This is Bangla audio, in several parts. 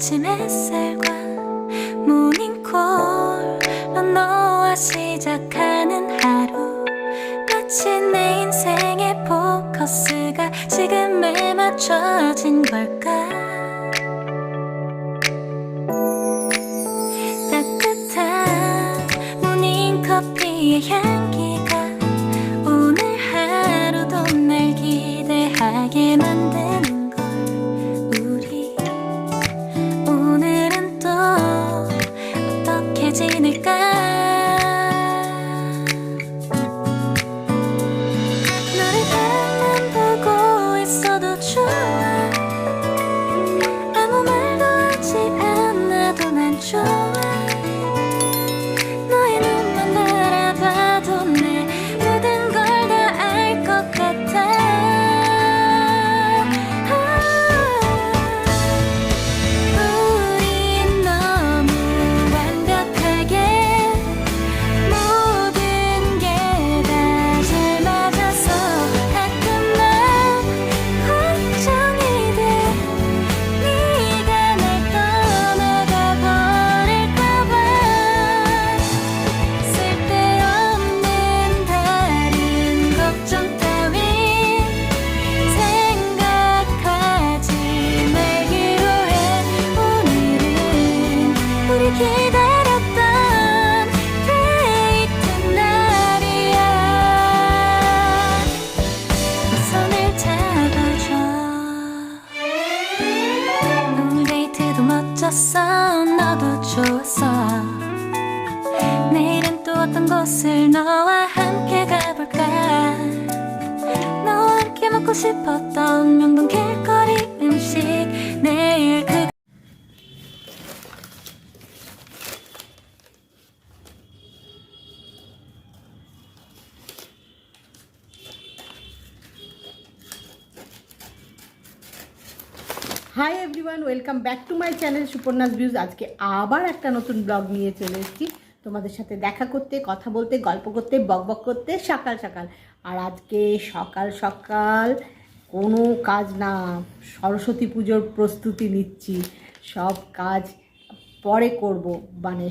아침 햇살과 모닝콜로 너와 시작하는 하루 마치 내 인생의 포커스가 지금에 맞춰진 걸까. 따뜻한 모닝커피의 향기가 오늘 하루도 날 기대하게 만드는 걸. 우리 오늘은 또 어떻게 지낼까. 너를 바라만 보고 있어도 좋아. 아무 말도 하지 않아도 난 좋아. 너의 눈만 바라봐도 내 모든 걸 다 알 것 같아. 우린 너무 완벽하게 모든 게 다 잘 맞아서 가끔 난 걱정이 돼. 네가 날 떠나가 버릴까 봐. 쓸데없는 다른 걱정 따윈 생각하지 말기로 해. 오늘은 우리 기다렸던 데이트 날이야. 내 손을 잡아줘. 오늘 데이트도 멋졌어. 너도 좋았어. 내일은 또 어떤 곳을 너와 함께 가볼까. 너와 함께 먹고 싶었던 명동 길거리 음식. 내일 그 hi everyone, welcome back to my channel Suparna's views. আজকে আবার একটা নতুন ব্লগ নিয়ে চলে এসেছি তোমাদের সাথে দেখা করতে, কথা বলতে, গল্প করতে, বকবক করতে সকাল সকাল। আর আজকে সকাল সকাল কোনো কাজ না, সরস্বতী পুজোর প্রস্তুতি নিচ্ছি। সব কাজ পরে করব, মানে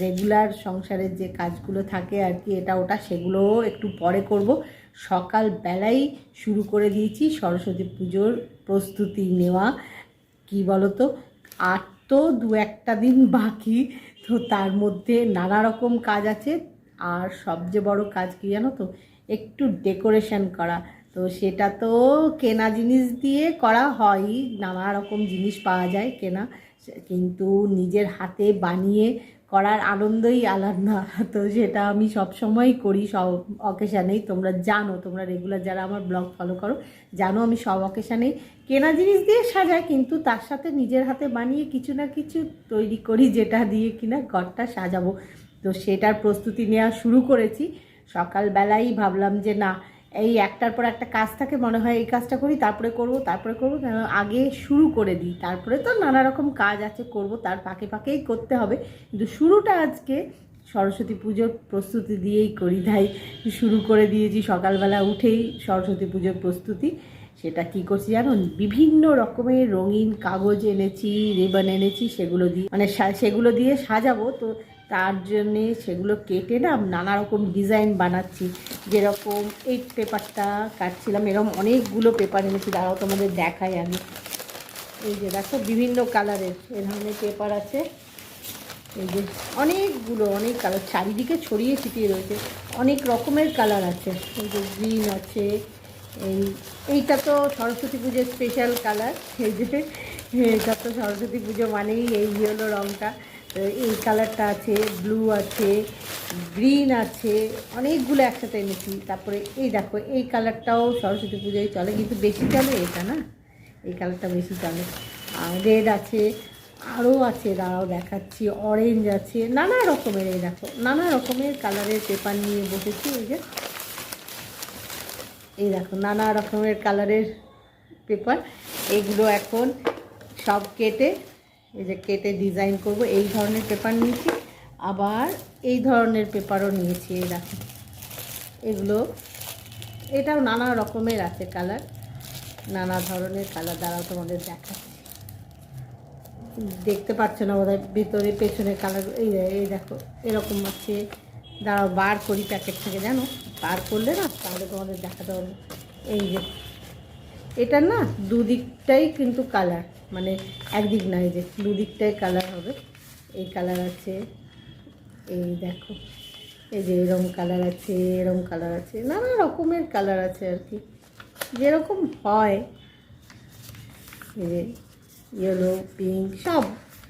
রেগুলার সংসারের যে কাজগুলো থাকে আর কি, এটা ওটা, সেগুলোও একটু পরে করব। সকালবেলাই শুরু করে দিয়েছি সরস্বতী পুজোর প্রস্তুতি নেওয়া। কি বলো তো, আর তো দু একটা দিন বাকি, তো তার মধ্যে নানা রকম কাজ আছে। আর সবচেয়ে বড় কাজ কি জানো তো, একটু ডেকোরেশন করা। তো সেটা তো কেনা জিনিস দিয়ে করা হয়, নানা রকম জিনিস পাওয়া যায় কেনা, কিন্তু নিজের হাতে বানিয়ে করার আনন্দই আলাদা। তো সেটা আমি সবসময়ই করি, সব অকেশানেই। তোমরা জানো, তোমরা রেগুলার যারা আমার ব্লগ ফলো করো জানো, আমি সব অকেশানেই কেনা জিনিস দিয়ে সাজাই, কিন্তু তার সাথে নিজের হাতে বানিয়ে কিছু না কিছু তৈরি করি, যেটা দিয়ে কিনা ঘরটা সাজাবো। তো সেটার প্রস্তুতি নেওয়া শুরু করেছি সকালবেলাই। ভাবলাম যে না, এই একটার পর একটা কাজ থাকে, মনে হয় এই কাজটা করি, তারপরে করব, আগে শুরু করে দিই। তারপরে তো নানা রকম কাজ আছে করব, তার ফাঁকে ফাঁকেই করতে হবে, কিন্তু শুরুটা আজকে সরস্বতী পুজোর প্রস্তুতি দিয়েই করি। তাই শুরু করে দিয়েছি সকালবেলা উঠেই সরস্বতী পুজোর প্রস্তুতি। সেটা কি করছি জানো, বিভিন্ন রকমের রঙিন কাগজ এনেছি, রিবন এনেছি, সেগুলো দিয়ে মানে সেগুলো দিয়ে সাজাবো। তো তার জন্যে সেগুলো কেটে না নানা রকম ডিজাইন বানাচ্ছি। যেরকম এই পেপারটা কাটছিলাম, এরকম অনেকগুলো পেপার এনেছি, দাঁড়াও তোমাদের দেখাই আমি। এই যে দেখো, বিভিন্ন কালারের এ ধরনের পেপার আছে। এই যে অনেক কালার চারিদিকে ছড়িয়ে ছিটিয়ে রয়েছে, অনেক রকমের কালার আছে। এই যে গ্রিন আছে, এইটা তো সরস্বতী পুজোর স্পেশাল কালার। এই যে এটা তো সরস্বতী পুজো মানেই এই ইয়েলো রঙটা। তো এই কালারটা আছে, ব্লু আছে, গ্রিন আছে, অনেকগুলো একসাথে এনেছি। তারপরে এই দেখো, এই কালারটাও সরস্বতী পুজোয় চলে, কিন্তু বেশি চলে এটা না, এই কালারটা বেশি চলে। আর রেড আছে, আরও আছে, দাঁড়াও দেখাচ্ছি, অরেঞ্জ আছে, নানা রকমের। এই দেখো, নানা রকমের কালারের পেপার নিয়ে বসেছি। এই দেখো, নানা রকমের কালারের পেপার। এগুলো এখন সব কেটে, এই যে কেটে ডিজাইন করব। এই ধরনের পেপার নিয়েছি, আবার এই ধরনের পেপারও নিয়েছি। এই দেখো, এগুলো, এটাও নানা রকমের আছে কালার, নানা ধরনের কালার। দ্বারাও তোমাদের দেখাচ্ছি। দেখতে পাচ্ছ না বোধহয়, ভেতরে পেছনে কালার। এই দেখো এরকম আছে, দাঁড়াও বার করি প্যাকেট থেকে, জানো বার করলে না তাহলে তোমাদের দেখাতে হবে। এই যে এটা না দুদিকটাই কিন্তু কালার, মানে একদিক না, এই যে দুদিকটাই কালার হবে। এই কালার আছে, এই দেখো এই যে এরকম কালার আছে, এরকম কালার আছে, নানা রকমের কালার আছে আর কি, যেরকম হয়। এই যে ইয়েলো, পিঙ্ক, সব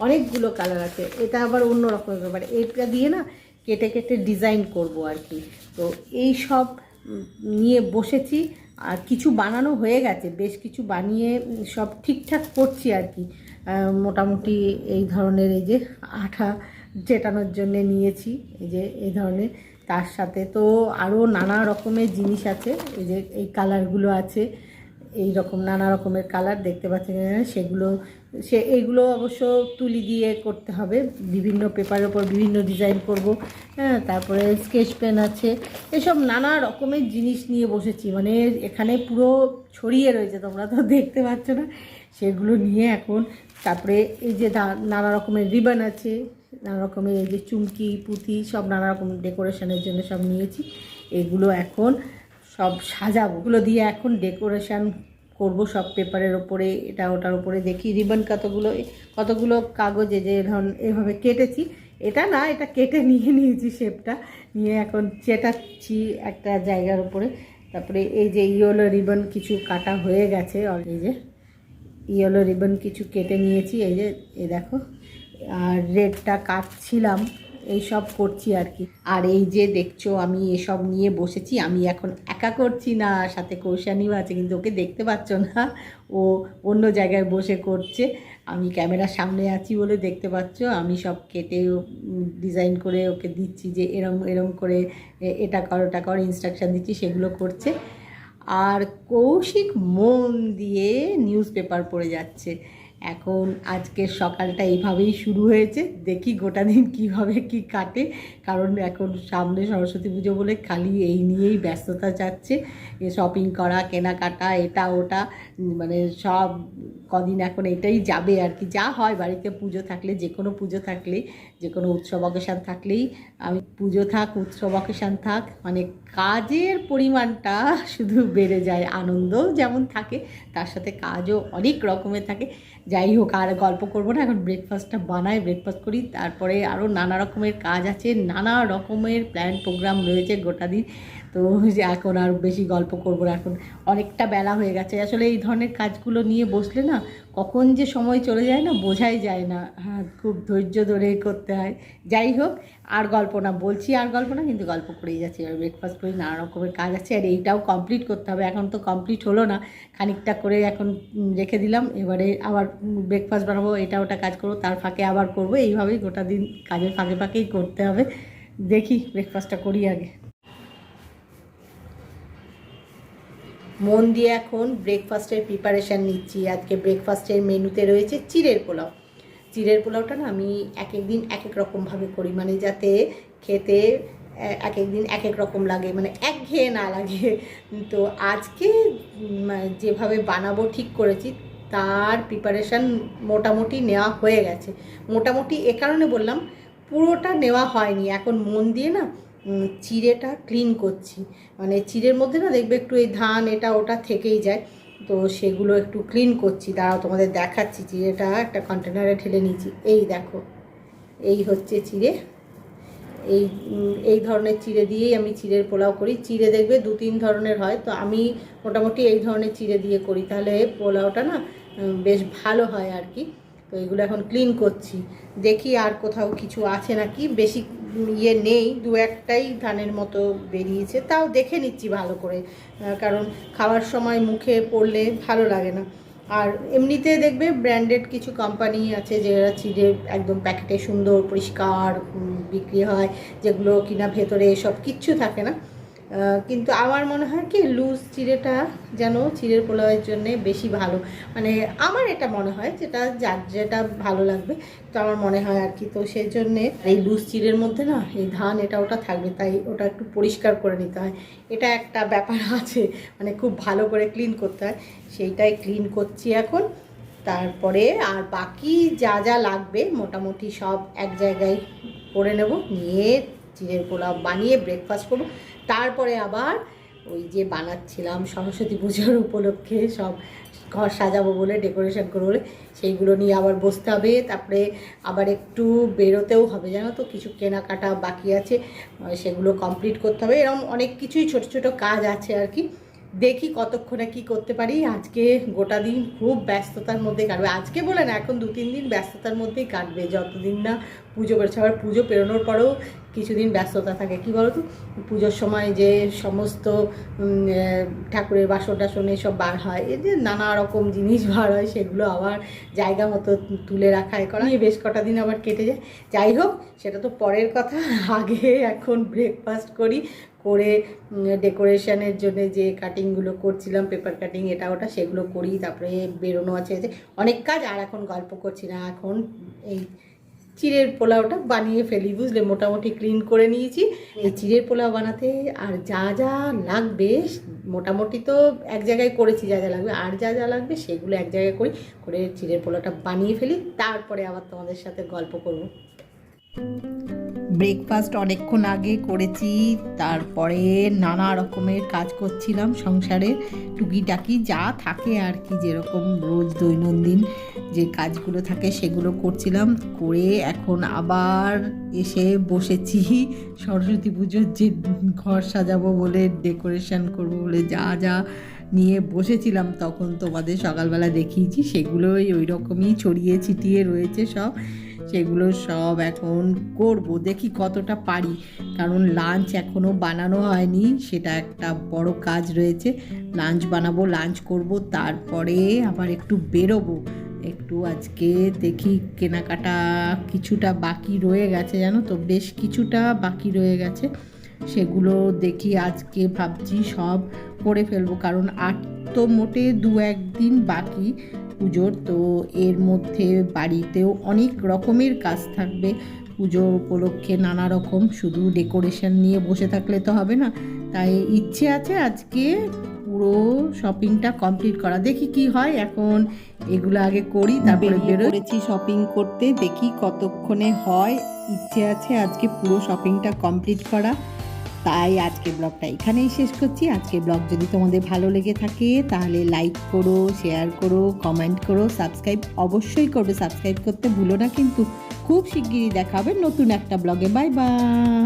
অনেকগুলো কালার আছে। এটা আবার অন্য রকমের ব্যাপার, এটা দিয়ে না কেটে কেটে ডিজাইন করব আর কি। তো এই সব নিয়ে বসেছি, আর কিছু বানানো হয়ে গেছে, বেশ কিছু বানিয়ে সব ঠিকঠাক করছি আর কি। মোটামুটি এই ধরনের, এই যে আঠা চেটানোর জন্য নিয়েছি, এই যে এই ধরনের। তার সাথে তো আরও নানা রকমের জিনিস আছে, এই যে এই কালারগুলো আছে, এই রকম নানা রকমের কালার দেখতে পাচ্ছেন, সেগুলো এইগুলো অবশ্য তুলি দিয়ে করতে হবে, বিভিন্ন পেপারের ওপর বিভিন্ন ডিজাইন করব। হ্যাঁ, তারপরে স্কেচ পেন আছে, এসব নানা রকমের জিনিস নিয়ে বসেছি, মানে এখানে পুরো ছড়িয়ে রয়েছে, তোমরা তো দেখতে পাচ্ছ না, সেগুলো নিয়ে এখন। তারপরে এই যে নানা রকমের রিবন আছে, নানা রকমের এই যে চুমকি পুঁতি, সব নানা রকম ডেকোরেশনের জন্য সব নিয়েছি। এগুলো এখন সব সাজাবো, ওগুলো দিয়ে এখন ডেকোরেশন করব সব পেপারের ওপরে, এটা ওটার ওপরে। দেখি রিবন কতগুলো কাগজে যে এভাবে কেটেছি, এটা না, এটা কেটে নিয়েছি শেপটা, নিয়ে এখন চেটাচ্ছি একটা জায়গার উপরে। তারপরে এই যে ইয়েলো রিবন কিছু কাটা হয়ে গেছে, এই যে ইয়েলো রিবন কিছু কেটে নিয়েছি, এই যে এই দেখো। আর রেডটা কাটছিলাম, এই সব করছি আর কি। আর এই যে দেখছো আমি এসব নিয়ে বসেছি, আমি এখন একা করছি না, সাথে কৌশানীও আছে, কিন্তু ওকে দেখতে পাচ্ছ না, ও অন্য জায়গায় বসে করছে। আমি ক্যামেরার সামনে আছি বলে দেখতে পাচ্ছ, আমি সব কেটে ডিজাইন করে ওকে দিচ্ছি, যে এরম এরম করে এটা কর ওটা কর, ইনস্ট্রাকশান দিচ্ছি, সেগুলো করছে। আর কৌশিক মন দিয়ে নিউজ পেপার পড়ে যাচ্ছে। এখন আজকের সকালটা এইভাবেই শুরু হয়েছে, দেখি গোটা দিন কীভাবে কি কাটে, কারণ এখন সামনে সরস্বতী পুজো বলে খালি এই নিয়েই ব্যস্ততা যাচ্ছে, শপিং করা, কেনাকাটা, এটা ওটা, মানে সব কদিন এখন এটাই যাবে আর কি। যা হয় বাড়িতে পুজো থাকলে, যে কোনো পুজো থাকলে, যে কোনো উৎসব অকেশান থাকলেই, আমি পুজো থাক উৎসব অকেশান থাক, মানে কাজের পরিমাণটা শুধু বেড়ে যায়, আনন্দও যেমন থাকে তার সাথে কাজও অনেক রকমের থাকে। যাই হোক, আর গল্প করবো না, এখন ব্রেকফাস্টটা বানাই, ব্রেকফাস্ট করি, তারপরে আরও নানা রকমের কাজ আছে, নানা রকমের প্ল্যান প্রোগ্রাম রয়েছে গোটা দিন। তো এখন আর বেশি গল্প করবো না, এখন অনেকটা বেলা হয়ে গেছে। আসলে এই ধরনের কাজগুলো নিয়ে বসলে না কখন যে সময় চলে যায় না বোঝাই যায় না, হ্যাঁ, খুব ধৈর্য ধরে করতে হয়। যাই হোক, আর গল্প না বলছি, আর গল্প না, কিন্তু গল্প করেই যাচ্ছি। আর ব্রেকফাস্ট করি, নানা রকমের কাজ আছে, আর এইটাও কমপ্লিট করতে হবে। এখন তো কমপ্লিট হলো না, খানিকটা করে এখন রেখে দিলাম, এবারে আবার ব্রেকফাস্ট বানাবো, এটা ওটা কাজ করবো, তার ফাঁকে আবার করবো, এইভাবেই গোটা দিন কাজের ফাঁকে ফাঁকেই করতে হবে। দেখি ব্রেকফাস্টটা করি আগে। মন দিয়ে এখন ব্রেকফাস্টের প্রিপারেশান নিচ্ছি। আজকে ব্রেকফাস্টের মেনুতে রয়েছে চিড়ের পোলাও। চিড়ের পোলাওটা না আমি এক এক দিন এক এক রকমভাবে করি, মানে যাতে খেতে এক এক দিন এক এক রকম লাগে, মানে একঘেয়ে না লাগে। তো আজকে যেভাবে বানাবো ঠিক করেছি, তার প্রিপারেশান মোটামুটি নেওয়া হয়ে গেছে। মোটামুটি এ কারণে বললাম, পুরোটা নেওয়া হয়নি। এখন মন দিয়ে না চিড়েটা ক্লিন করছি, মানে চিড়ের মধ্যে না দেখবে একটু এই ধান এটা ওটা থেকেই যায়, তো সেগুলো একটু ক্লিন করছি। দাঁড়াও তোমাদের দেখাচ্ছি। চিড়েটা একটা কন্টেনারে ঢেলে নিয়েছি, এই দেখো, এই হচ্ছে চিড়ে। এই ধরনের চিড়ে দিয়েই আমি চিড়ের পোলাও করি। চিড়ে দেখবে 2-3 ধরনের হয়, তো আমি মোটামুটি এই ধরনের চিড়ে দিয়ে করি, তাহলে পোলাওটা না বেশ ভালো হয় আর কি। তো এগুলো এখন ক্লিন করছি, দেখি আর কোথাও কিছু আছে নাকি। বেশি ইয়ে নেই, 2-1টাই ধানের মতো বেরিয়েছে, তাও দেখে নিচ্ছি ভালো করে, কারণ খাওয়ার সময় মুখে পড়লে ভালো লাগে না। আর এমনিতে দেখবে ব্র্যান্ডেড কিছু কোম্পানি আছে যারা চিড়ে একদম প্যাকেটে সুন্দর পরিষ্কার বিক্রি হয়, যেগুলো কিনা ভেতরে এসব কিচ্ছু থাকে না। কিন্তু আমার মনে হয় কি, লুজ চিড়েটা যেন চিড়ের পোলাওয়ের জন্যে বেশি ভালো, মানে আমার এটা মনে হয়, যার যেটা ভালো লাগবে, তো আমার মনে হয় আর কি। তো সেই জন্যে এই লুজ চিড়ের মধ্যে না এই ধান এটা ওটা থাকবে, তাই ওটা একটু পরিষ্কার করে নিতে হয়। এটা একটা ব্যাপার আছে, মানে খুব ভালো করে ক্লিন করতে হয়, সেইটাই ক্লিন করছি এখন। তারপরে আর বাকি যা যা লাগবে মোটামুটি সব এক জায়গায় করে নেব, নিয়ে চিড়ের পোলাও বানিয়ে ব্রেকফাস্ট করব। তারপরে আবার ওই যে বানাচ্ছিলাম সরস্বতী পুজোর উপলক্ষে সব ঘর সাজাবো বলে, ডেকোরেশন করবো বলে, সেইগুলো নিয়ে আবার বসতে হবে। তারপরে আবার একটু বেরোতেও হবে, জানো তো, কিছু কেনাকাটা বাকি আছে, সেগুলো কমপ্লিট করতে হবে। এরকম অনেক কিছুই ছোট ছোট কাজ আছে আর কি। দেখি কতক্ষণে কি করতে পারি। আজকে গোটা দিন খুব ব্যস্ততার মধ্যে কাটবে, আজকে বলে না, এখন 2-3 দিন ব্যস্ততার মধ্যেই কাটবে, যতদিন না পুজো বেরোচ্ছে। আবার পুজো পেরোনোর পরেও কিছুদিন ব্যস্ততা থাকে। কি বলো তো, পুজোর সময় যে সমস্ত ঠাকুরের বাসন টাসন এসব বার হয়, এই যে নানা রকম জিনিস বার হয়, সেগুলো আবার জায়গা মতো তুলে রাখা করা নিয়ে বেশ কটা দিন আবার কেটে যায়। যাই হোক, সেটা তো পরের কথা। আগে এখন ব্রেকফাস্ট করি, করে ডেকোরেশনের জন্য যে কাটিংগুলো করছিলাম, পেপার কাটিং এটা ওটা, সেগুলো করি। তারপরে বেরোনো আছে, যে অনেক কাজ। আর এখন গল্প করছি না, এখন এই চিড়ের পোলাওটা বানিয়ে ফেলি, বুঝলে। মোটামুটি ক্লিন করে নিয়েছি। এই চিড়ের পোলাও বানাতে আর যা যা লাগবে, মোটামুটি তো এক জায়গায় করেছি যা যা লাগবে, আর যা যা লাগবে সেগুলো এক জায়গায় করে চিড়ের পোলাওটা বানিয়ে ফেলি। তারপরে আবার তোমাদের সাথে গল্প করব। ব্রেকফাস্ট অনেকক্ষণ আগে করেছি, তারপরে নানা রকমের কাজ করছিলাম, সংসারের টুকিটাকি যা থাকে আর কি, যেরকম রোজ দৈনন্দিন যে কাজগুলো থাকে সেগুলো করছিলাম। করে এখন আবার এসে বসেছি সরস্বতী পুজোর যে ঘর সাজাবো বলে, ডেকোরেশন করবো বলে যা যা নিয়ে বসেছিলাম, তখন তোমাদের সকালবেলা দেখিয়েছি, সেগুলোই ওই রকমই ছড়িয়ে ছিটিয়ে রয়েছে সব। সেগুলো সব এখন করব, দেখি কতটা পারি, কারণ লাঞ্চ এখনও বানানো হয়নি, সেটা একটা বড় কাজ রয়েছে। লাঞ্চ বানাবো, লাঞ্চ করব, তারপরে আবার একটু বেরোবো। একটু আজকে দেখি কেনাকাটা কিছুটা বাকি রয়ে গেছে, জানো তো, বেশ কিছুটা বাকি রয়ে গেছে, সেগুলো দেখি আজকে ভাবছি সব করে ফেলবো, কারণ আর তো মোটে 2-1 দিন বাকি পুজোর। তো এর মধ্যে বাড়িতেও অনেক রকমের কাজ থাকবে পুজো উপলক্ষে, নানা রকম, শুধু ডেকোরেশন নিয়ে বসে থাকলে তো হবে না। তাই ইচ্ছে আছে আজকে পুরো শপিংটা কমপ্লিট করা, দেখি কি হয়। এখন এগুলো আগে করি, তারপরে বেরোচ্ছি শপিং করতে, দেখি কতক্ষণে হয়। ইচ্ছে আছে আজকে পুরো শপিংটা কমপ্লিট করা। তাই আজকে ব্লগটা এখানেই শেষ করছি। আজকে ব্লগ যদি তোমাদের ভালো লেগে থাকে তাহলে লাইক করো, শেয়ার করো, কমেন্ট করো, সাবস্ক্রাইব অবশ্যই করবে, সাবস্ক্রাইব করতে ভুলো না কিন্তু। খুব শিগগিরই দেখা হবে নতুন একটা ব্লগে। Bye bye.